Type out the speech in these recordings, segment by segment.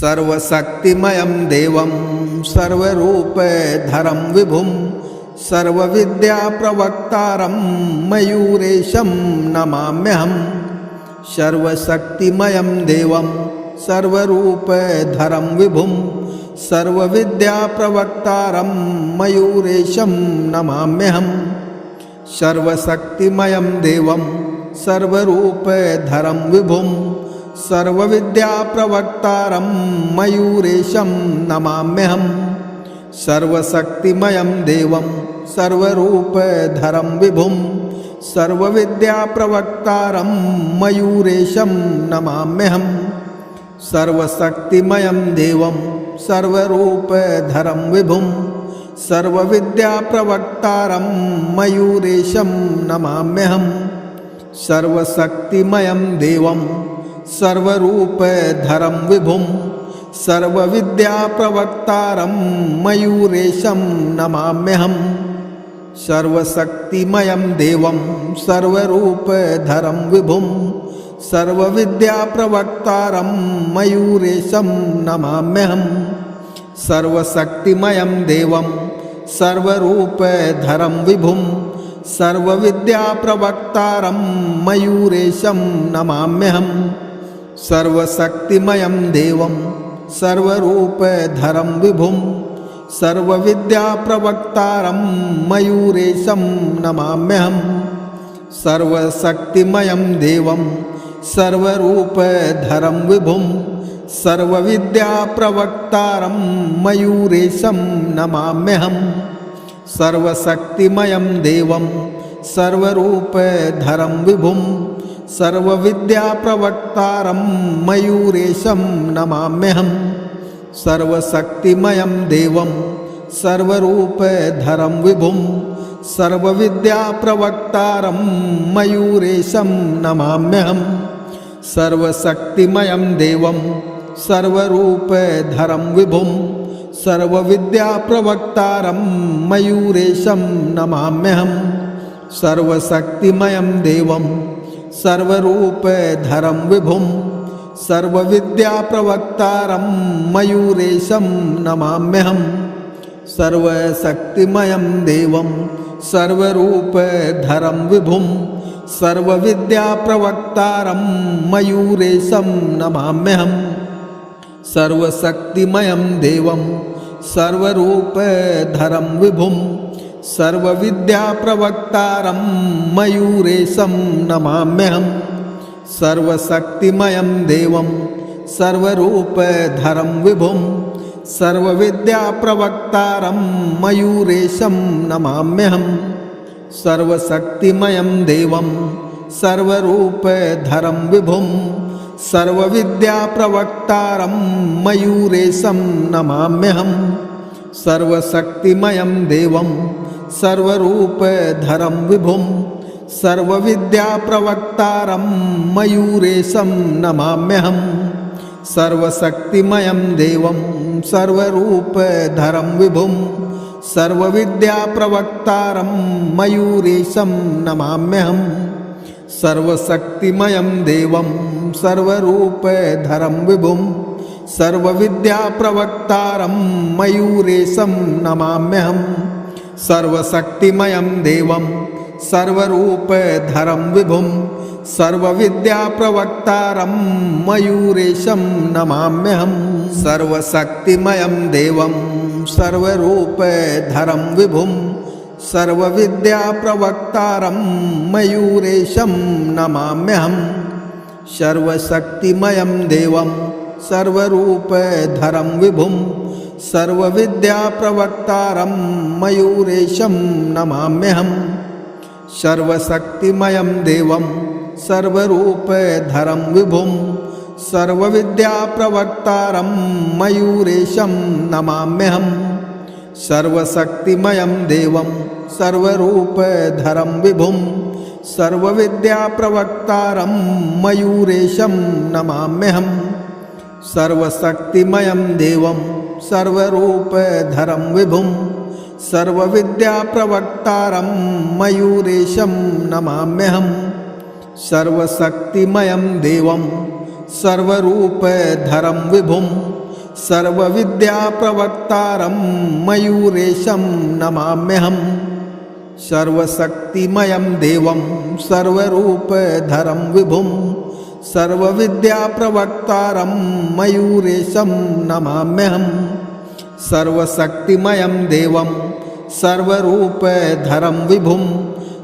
सर्वशक्तिमयं देवं सर्वरूपधरं विभुं सर्वविद्याप्रवक्तारं मयूरेशं नमाम्यहम्। सर्वशक्तिमयं देवं सर्वरूपधरं विभुं सर्वविद्याप्रवक्तारं मयूरेशं नमाम्यहम्। सर्वशक्तिमयं देवं सर्वरूपधरं विभुं सर्वविद्याप्रवक्तारं मयूरेशं नमाम्यहम्। सर्वशक्तिमयं देवं सर्वरूपधरं विभुं सर्वविद्याप्रवक्तारं मयूरेशं नमाम्यहम्। सर्वशक्तिमयं देवं सर्वरूपधरं विभुं सर्वविद्याप्रवक्तारं मयूरेशं नमाम्यहम्। सर्वशक्तिमयं देवं सर्वरूपधरं विभुं सर्वविद्याप्रवक्तारं मयूरेशं नमाम्यहम्। सर्वशक्तिमयं देवं सर्वरूपधरं विभुं सर्वविद्याप्रवक्तारं मयूरेशं नमाम्यहम्। सर्वशक्तिमयं देवं सर्वरूपधरं विभुं सर्वविद्याप्रवक्तारं मयूरेशं नमाम्यहम्। सर्वशक्तिमयं देवं सर्वरूपधरं विभुं सर्वविद्याप्रवक्तारं मयूरेशं नमाम्यहम्। सर्वशक्तिमयं देवं सर्वरूपधरं विभुं सर्वविद्याप्रवक्तारं मयूरेशं नमाम्यहम्। सर्वशक्तिमयं देवं सर्वरूपधरं विभुं सर्वविद्याप्रवक्तारं मयूरेशं नमाम्यहम्। सर्वशक्तिमयं देवं सर्वरूपधरं विभुं सर्वविद्याप्रवक्तारं मयूरेशं नमाम्यहम्। सर्वशक्तिमयं देवं सर्वरूपधरं विभुं सर्वविद्याप्रवक्तारं मयूरेशं नमाम्यहम्। सर्वशक्तिमयं देवं सर्वरूपधरं विभुं सर्वविद्याप्रवक्तारं मयूरेशं नमाम्यहम्। सर्वशक्तिमयं देवं सर्वरूपधरं विभुं सर्वविद्याप्रवक्तारं मयूरेशं नमाम्यहम्। सर्वशक्तिमयं देवं सर्वरूपधरं विभुं सर्वविद्याप्रवक्तारं मयूरेशं नमाम्यहम्। सर्वशक्तिमयं देवं सर्वरूपधरं विभुं सर्वविद्याप्रवक्तारं मयूरेशं नमाम्यहम्। सर्वशक्तिमयं देवं सर्वरूपधरं विभुं सर्वविद्याप्रवक्तारं मयूरेशं नमाम्यहम्। सर्वशक्तिमयं देवं सर्वरूपधरं विभुं सर्वविद्याप्रवक्तारं मयूरेशं नमाम्यहम्। सर्वशक्तिमयं देवं सर्वरूपधरं विभुं सर्वविद्याप्रवक्तारं मयूरेशं नमाम्यहम्। सर्वशक्तिमयं देवं सर्वरूपधरं विभुं सर्वविद्याप्रवक्तारं मयूरेशं नमाम्यहम्। सर्वशक्तिमयं देवं सर्वरूपधरं विभुं सर्वविद्याप्रवक्तारं मयूरेशं नमाम्यहम्। सर्वशक्तिमयं देवं सर्वरूपधरं विभुं सर्वविद्याप्रवक्तारं मयूरेशं नमाम्यहम्। सर्वशक्तिमयं देवं सर्वरूपधरं विभुं सर्वविद्याप्रवक्तारं मयूरेशं नमाम्यहम्। सर्वशक्तिमयं देवं सर्वरूपधरं विभुं सर्वविद्याप्रवक्तारं मयूरेशं नमाम्यहम्। सर्वशक्तिमयं देवं सर्वरूपधरं विभुं सर्वविद्याप्रवक्तारं मयूरेशं नमाम्यहम्। सर्वशक्तिमयं देवं सर्वरूपधरं विभुं सर्वविद्याप्रवक्तारं मयूरेशं नमाम्यहम्। सर्वशक्तिमयं देवं सर्वरूपधरं विभुं सर्वविद्याप्रवक्तारं मयूरेशं नमाम्यहम्। सर्वशक्तिमयं देवं सर्वरूपधरं विभुं सर्वविद्याप्रवक्तारं मयूरेशं नमाम्यहम्। सर्वशक्तिमयं देवं सर्वरूपधरं विभुं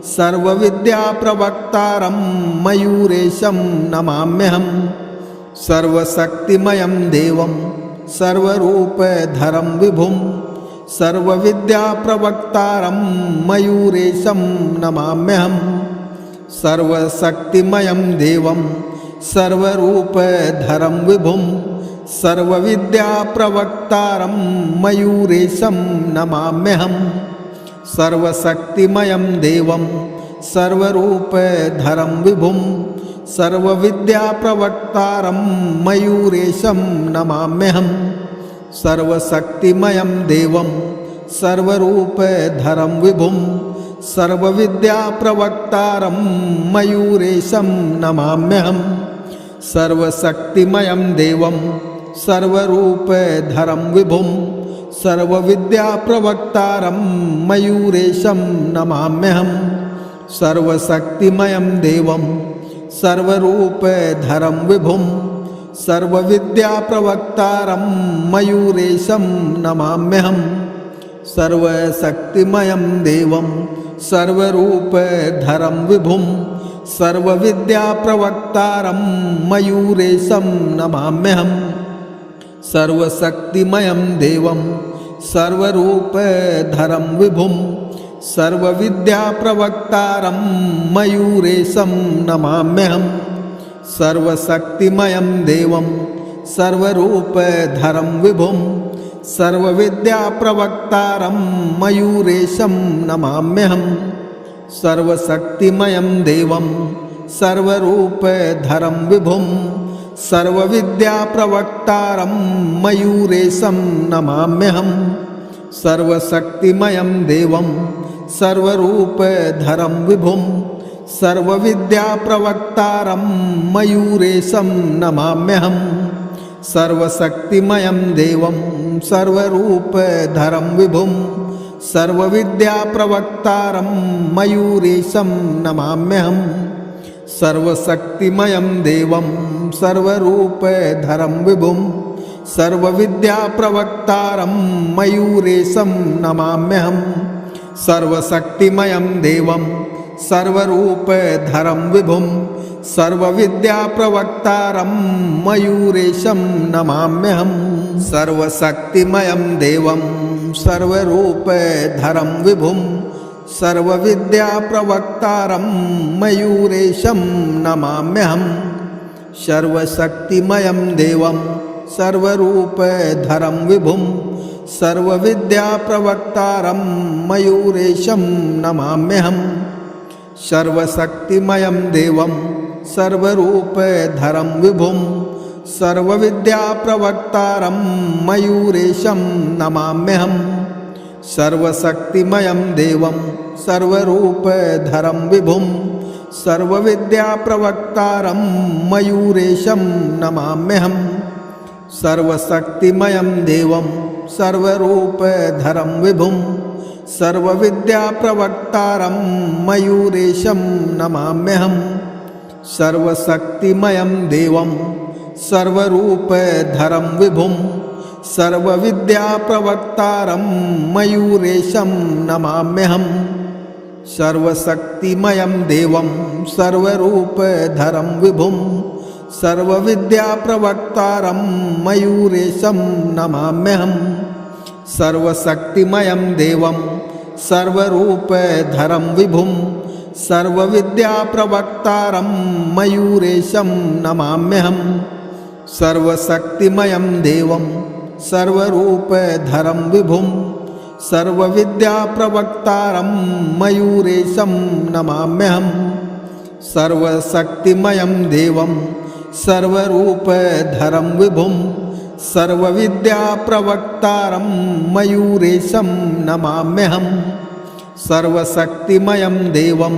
सर्वविद्याप्रवक्तारं मयूरेशं नमाम्यहम्। सर्वशक्तिमयं देवं सर्वरूपधरं विभुं सर्वविद्याप्रवक्तारं मयूरेशं नमाम्यहम्। सर्वशक्तिमयं देवं सर्वरूपधरं विभुं सर्वविद्याप्रवक्तारं मयूरेशं नमाम्यहम्। सर्वशक्तिमयं देवं सर्वरूपधरं विभुं सर्वविद्याप्रवक्तारं मयूरेशं नमाम्यहम्। सर्वशक्तिमयं देवं सर्वरूपधरं विभुं सर्वविद्याप्रवक्तारं मयूरेशं नमाम्यहम्। सर्वशक्तिमयं देवं सर्वरूपधरं विभुं सर्वविद्याप्रवक्तारं मयूरेशं नमाम्यहम्। सर्वशक्तिमयं देवं सर्वरूपधरं विभुं सर्वविद्याप्रवक्तारं मयूरेशं नमाम्यहम्। सर्वशक्तिमयं देवं सर्वरूपधरं विभुं सर्वविद्याप्रवक्तारं मयूरेशं नमाम्यहम्। सर्वशक्तिमयं देवं सर्वरूपधरं विभुं सर्वविद्याप्रवक्तारं मयूरेशं नमाम्यहम्। सर्वशक्तिमयं देवं सर्वरूपधरं विभुं सर्वविद्याप्रवक्तारं मयूरेशं नमाम्यहम्। सर्वशक्तिमयं देवं सर्वरूपधरं विभुं सर्वविद्याप्रवक्तारं मयूरेशं नमाम्यहम्। सर्वशक्तिमयं देवं सर्वरूपधरं विभुं सर्वविद्याप्रवक्तारं मयूरेशं नमाम्यहम्। सर्वशक्तिमयं देवं सर्वरूपधरं विभुं सर्वविद्याप्रवक्तारं मयूरेशं नमाम्यहम्। सर्वशक्तिमयं देवं सर्वरूपधरं विभुं सर्वविद्याप्रवक्तारं मयूरेशं नमाम्यहम्। सर्वशक्तिमयं देवं सर्वरूपधरं विभुं सर्वविद्याप्रवक्तारं मयूरेशं नमाम्यहम्। सर्वशक्तिमयं देवं सर्वरूपधरं विभुं सर्वविद्याप्रवक्तारं मयूरेशं नमाम्यहम्। सर्वशक्तिमयं देवं सर्वरूपधरं विभुं सर्वविद्याप्रवक्तारं मयूरेशं नमाम्यहम्। सर्वशक्तिमयं देवं सर्वरूपधरं विभुं सर्वविद्याप्रवक्तारं मयूरेशं नमाम्यहम्। सर्वशक्तिमयं देवं सर्वरूपधरं विभुं सर्वविद्याप्रवक्तारं मयूरेशं नमाम्यहम्। सर्वशक्तिमयं देवं सर्वरूपधरं विभुं सर्वविद्याप्रवक्तारं मयूरेशं नमाम्यहम्। सर्वशक्तिमयं देवं सर्वरूपधरं विभुं सर्वविद्याप्रवक्तारं मयूरेशं नमाम्यहम्। सर्वशक्तिमयं देवं सर्वरूपधरं विभुं सर्वविद्याप्रवक्तारं मयूरेशं नमाम्यहम्। सर्वशक्तिमयं देवं सर्वरूपधरं विभुं सर्वविद्याप्रवक्तारं मयूरेशं नमाम्यहम्। सर्वशक्तिमयं देवं सर्वरूपधरं विभुं सर्वविद्याप्रवक्तारं मयूरेशं नमाम्यहम्। सर्वशक्तिमयं देवं सर्वरूपधरं विभुं सर्वविद्याप्रवक्तारं मयूरेशं नमाम्यहम्। सर्वशक्तिमयं देवं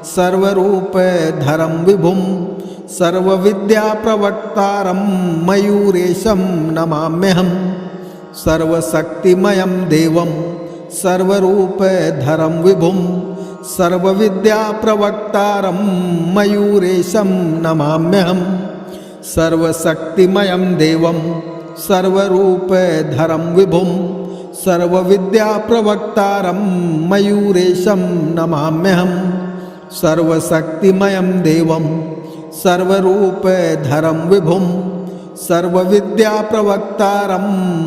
सर्वरूपधरं विभुं सर्वविद्याप्रवक्तारं मयूरेशं नमाम्यहम्। सर्वशक्तिमयं देवं सर्वरूपधरं विभुं सर्वविद्याप्रवक्तारं मयूरेशं नमाम्यहम्। सर्वशक्तिमयं देवं सर्वरूपधरं विभुं सर्वविद्याप्रवक्तारं मयूरेशं नमाम्यहम्। सर्वशक्तिमयं देवं सर्वरूपधरं विभुं सर्वविद्याप्रवक्तारं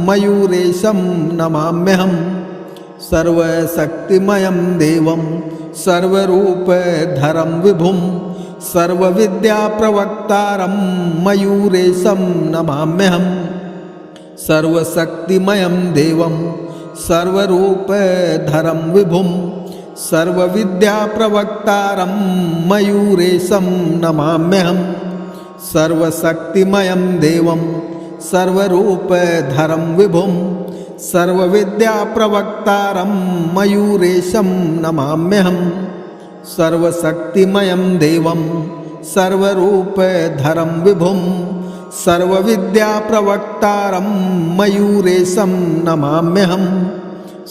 मयूरेशं नमाम्यहम्। सर्वशक्तिमयं देवं सर्वरूपधरं विभुं सर्वविद्याप्रवक्तारं मयूरेशं नमाम्यहम्। सर्वशक्तिमयं देवं सर्वरूपधरं विभुं सर्वविद्याप्रवक्तारं मयूरेशं नमाम्यहम्। सर्वशक्तिमयं देवं सर्वरूपधरं विभुं सर्वविद्याप्रवक्तारं मयूरेशं नमाम्यहम्। सर्वशक्तिमयं देवं सर्वरूपधरं विभुं सर्वविद्याप्रवक्तारं मयूरेशं नमाम्यहम्।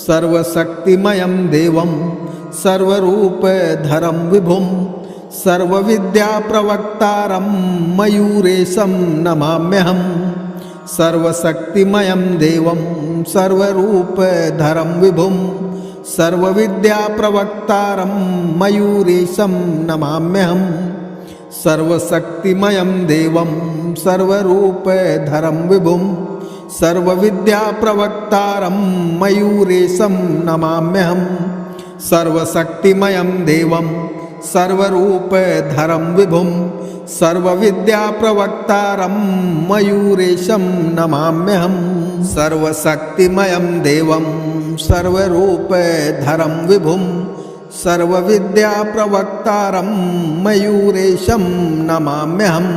सर्वशक्तिमयं देवं सर्वरूपधरं विभुं सर्वविद्याप्रवक्तारं मयूरेशं नमाम्यहम्। सर्वशक्तिमयं देवं सर्वरूपधरं विभुं सर्वविद्याप्रवक्तारं मयूरेशं नमाम्यहम्। सर्वशक्तिमयं देवं सर्वरूपधरं विभुं सर्वविद्याप्रवक्तारं मयूरेशं नमाम्यहम्। सर्वशक्तिमयं देवं सर्वरूपधरं विभुं सर्वविद्याप्रवक्तारं मयूरेशं नमाम्यहम्। सर्वशक्तिमयं देवं सर्वरूपधरं विभुं सर्वविद्याप्रवक्तारं मयूरेशं नमाम्यहम्।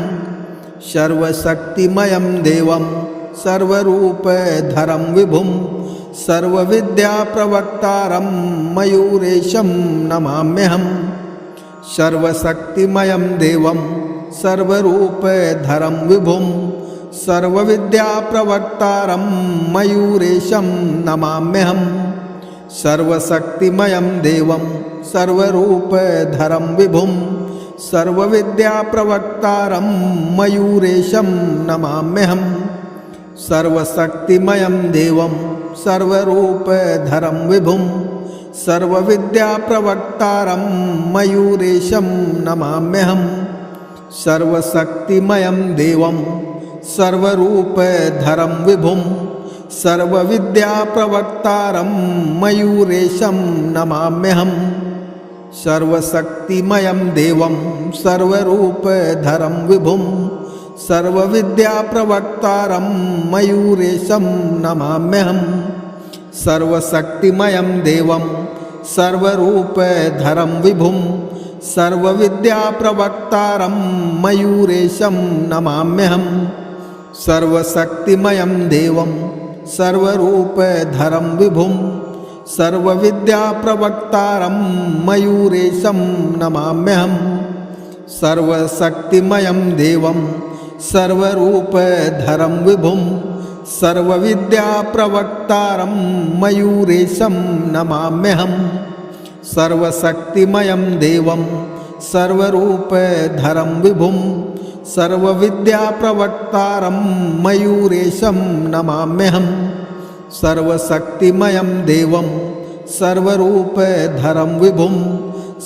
सर्वशक्तिमयं देवं सर्वरूपधरं विभुं सर्वविद्याप्रवक्तारं मयूरेशं नमाम्यहम्। सर्वशक्तिमयं देवं सर्वरूपधरं विभुं सर्वविद्याप्रवक्तारं मयूरेशं नमाम्यहम्। सर्वशक्तिमयं देवं सर्वरूपधरं विभुं सर्वविद्याप्रवक्तारं मयूरेशं नमाम्यहम्। सर्वशक्तिमयं देवं सर्वरूपधरं विभुं सर्वविद्याप्रवक्तारं मयूरेशं नमाम्यहम्। सर्वशक्तिमयं देवं सर्वरूपधरं विभुं सर्वविद्याप्रवक्तारं मयूरेशं नमाम्यहम्। सर्वशक्तिमयं देवं सर्वरूपधरं विभुं सर्वविद्याप्रवक्तारं मयूरेशं नमाम्यहम्। सर्वशक्तिमयं देवं सर्वरूपधरं विभुं सर्वविद्याप्रवक्तारं मयूरेशं नमाम्यहम्। सर्वशक्तिमयं देवं सर्वरूपधरं विभुं सर्वविद्याप्रवक्तारं मयूरेशं नमाम्यहम्। सर्वशक्तिमयं देवं सर्वरूपधरं विभुं सर्वविद्याप्रवक्तारं मयूरेशं नमाम्यहम्। सर्वशक्तिमयं देवं सर्वरूपधरं विभुं सर्वविद्याप्रवक्तारं मयूरेशं नमाम्यहम्। सर्वशक्तिमयं देवं सर्वरूपधरं विभुं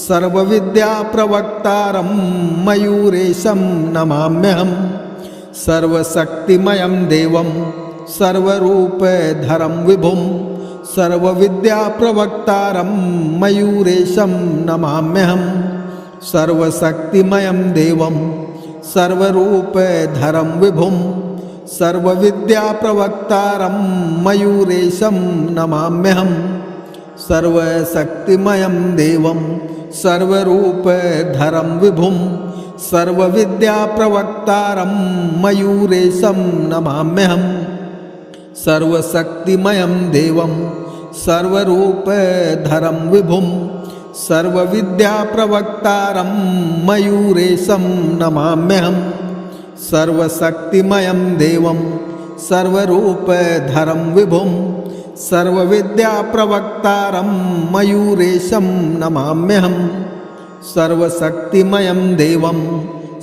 सर्वविद्याप्रवक्तारं मयूरेशं नमाम्यहम्। सर्वशक्तिमयं देवं सर्वरूपधरं विभुं सर्वविद्याप्रवक्तारं मयूरेशं नमाम्यहम्। सर्वशक्तिमयं देवं सर्वरूपधरं विभुं सर्वविद्याप्रवक्तारं मयूरेशं नमाम्यहम्। सर्वशक्तिमयं देवं सर्वरूपधरं विभुं सर्वविद्याप्रवक्तारं मयूरेशं नमाम्यहम्। सर्वशक्तिमयं देवं सर्वरूपधरं विभुं सर्वविद्याप्रवक्तारं मयूरेशं नमाम्यहं सर्वशक्तिमयं देवं सर्वरूपधरं विभुं सर्वविद्याप्रवक्तारं मयूरेशं नमाम्यहं सर्वशक्तिमयं देवं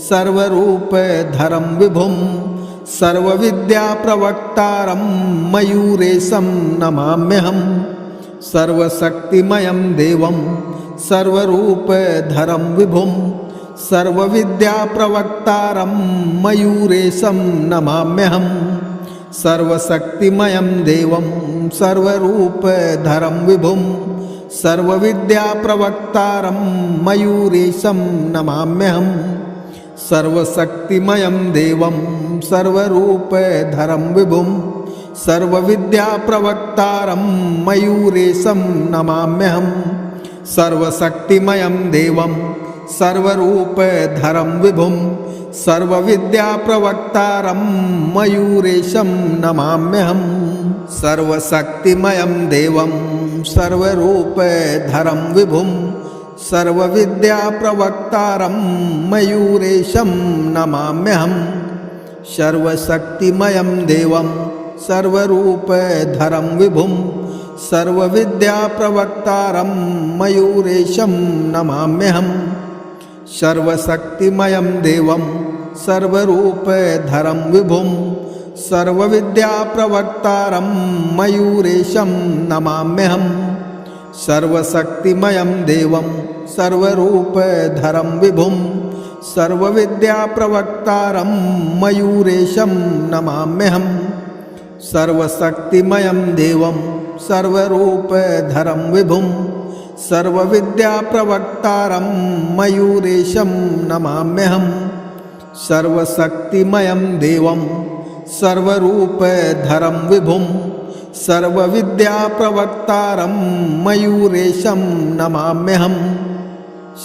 सर्वरूपधरं विभुं सर्वविद्याप्रवक्तारं मयूरेशं नमाम्यहं सर्वशक्तिमयं देवं सर्वरूपधरं विभुं सर्वविद्याप्रवक्तारं मयूरेशं नमाम्यहं सर्वशक्तिमयं देवं सर्वरूपधरं विभुं सर्वविद्याप्रवक्तारं मयूरेशं नमाम्यहं सर्वशक्तिमयं देवं सर्वरूपधरं विभुं सर्वविद्याप्रवक्तारं मयूरेशं नमाम्यहं सर्वशक्तिमयं देवं सर्वरूपधरं विभुं सर्वविद्याप्रवक्तारं मयूरेशं नमाम्यहं सर्वशक्तिमयं देवं सर्वरूपधरं विभुं सर्वविद्याप्रवक्तारं मयूरेशं नमाम्यहं सर्वशक्तिमयं देवं सर्वरूपधरं विभुं सर्वविद्याप्रवक्तारं मयूरेशं नमाम्यहं सर्वशक्तिमयं देवं सर्वरूपधरं विभुं सर्वविद्याप्रवक्तारं मयूरेशं नमाम्यहं सर्वशक्तिमयं देवं सर्वरूपधरं विभुं सर्वविद्याप्रवक्तारं मयूरेशं नमाम्यहं सर्वशक्तिमयं देवं सर्वरूपधरं विभुं सर्वविद्याप्रवक्तारं मयूरेशं नमाम्यहं सर्वशक्तिमयं देवं सर्वरूपधरं विभुं सर्वविद्याप्रवक्तारं मयूरेशं नमाम्यहं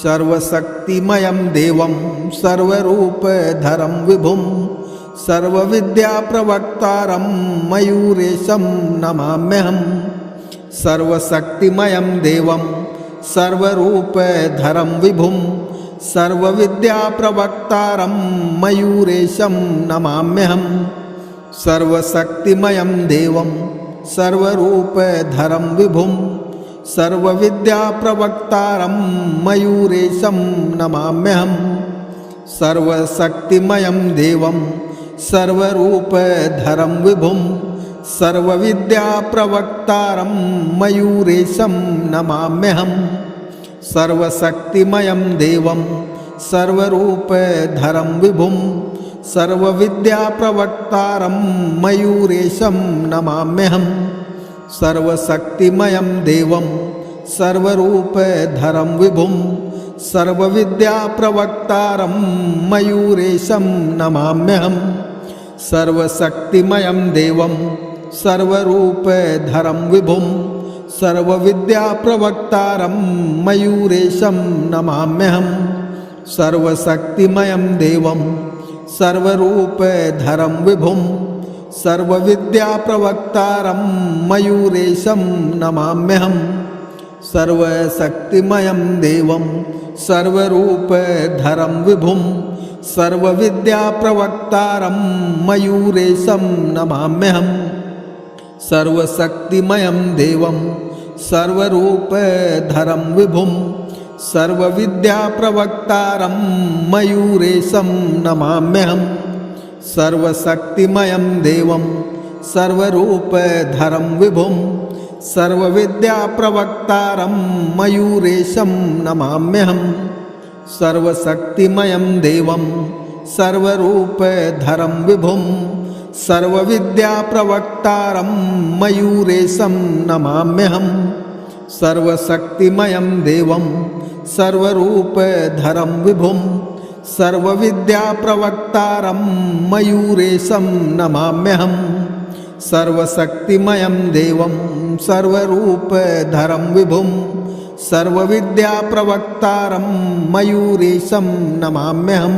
सर्वशक्तिमयं देवं सर्वरूपधरं विभुं सर्वविद्याप्रवक्तारं मयूरेशं नमाम्यहं सर्वशक्तिमयं देवं सर्वरूपधरं विभुं सर्वविद्याप्रवक्तारं मयूरेशं नमाम्यहं सर्वशक्तिमयं देवं सर्वरूपधरं विभुं सर्वविद्याप्रवक्तारं मयूरेशं नमाम्यहं सर्वशक्तिमयं देवं सर्वरूपधरं विभुं सर्वविद्याप्रवक्तारं मयूरेशं नमाम्यहं सर्वशक्तिमयं देवं सर्वरूपधरं विभुं सर्वविद्याप्रवक्तारं मयूरेशं नमाम्यहं सर्वशक्तिमयं देवं सर्वरूपधरं विभुं सर्वविद्याप्रवक्तारं मयूरेशं नमाम्यहं सर्वशक्तिमयं देवं सर्वरूपधरं विभुं सर्वविद्याप्रवक्तारं मयूरेशं नमाम्यहं सर्वशक्तिमयं देवं सर्वरूपधरं विभुं सर्वविद्याप्रवक्तारं मयूरेशं नमाम्यहं सर्वशक्तिमयं देवं सर्वरूपधरं विभुं सर्वविद्याप्रवक्तारं मयूरेशं नमाम्यहं सर्वशक्तिमयं देवं सर्वरूपधरं विभुं सर्वविद्याप्रवक्तारं मयूरेशं नमाम्यहं सर्वशक्तिमयं देवं सर्वरूपधरं विभुं सर्वविद्याप्रवक्तारं मयूरेशं नमाम्यहं सर्वशक्तिमयं देवं सर्वरूपधरं विभुं सर्वविद्याप्रवक्तारं मयूरेशं नमाम्यहं सर्वशक्तिमयं देवं सर्वरूपधरं विभुं सर्वविद्याप्रवक्तारं मयूरेशं नमाम्यहं सर्वशक्तिमयं देवं सर्वरूपधरं विभुं सर्वविद्याप्रवक्तारं मयूरेशं नमाम्यहं